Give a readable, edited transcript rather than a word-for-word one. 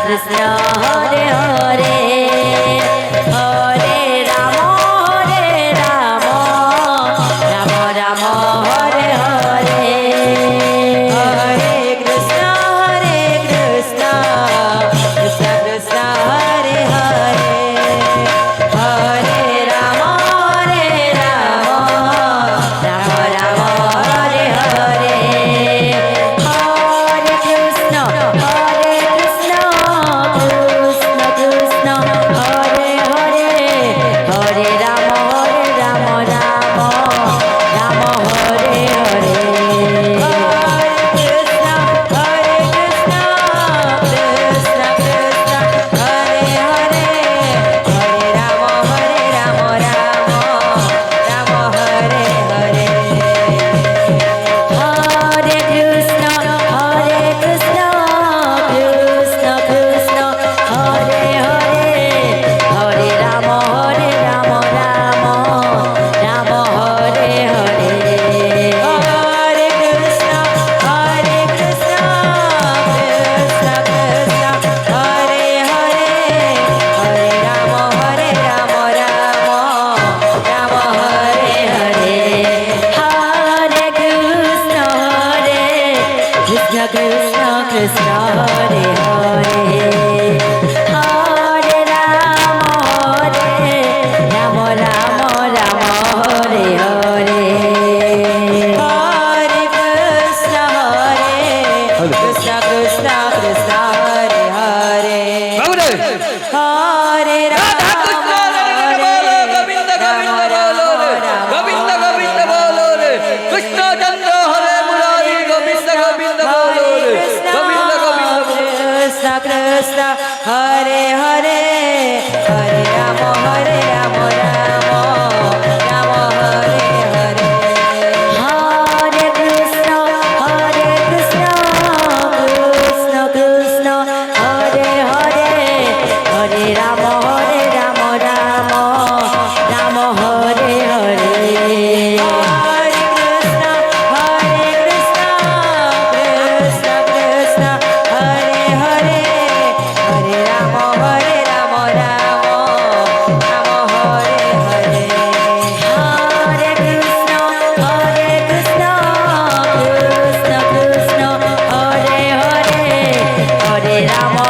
Krishna Hare Hare Hare Rama Rama Rama Hare Hare Hare Krishna Krishna Krishna Hare Hare Hare Rama Rama Rama Hare Hare Hare Krishna Krishna Krishna Hare Hare Hare Rama Rama Rama Hare Hare Hare Krishna Krishna Krishna Hare Hare Hare Rama Rama Hare Hare Hare Krishna Krishna Krishna Hare Hare Hare Rama Rama Hare Hare Hare Krishna Krishna Krishna Hare Hare Hare Rama Rama Hare Hare Hare Krishna Krishna Krishna Hare Hare Hare Rama Rama Hare Hare Hare Krishna Krishna Krishna Hare Hare Hare Rama Govind Govind बोलो रे कृष्ण चंद्र हरे मुरारी गोविंद गोविंद बोलो रे Govind Govind Krishna Krishna Hare Hare Hare Rama Rama Hare Hare Hare Krishna Krishna Krishna Hare Hare Hare Rama Rama Hare Hare Hare Krishna Krishna Krishna Hare Hare Hare Rama Rama Hare Hare Hare Krishna Krishna Krishna Hare Hare Hare Rama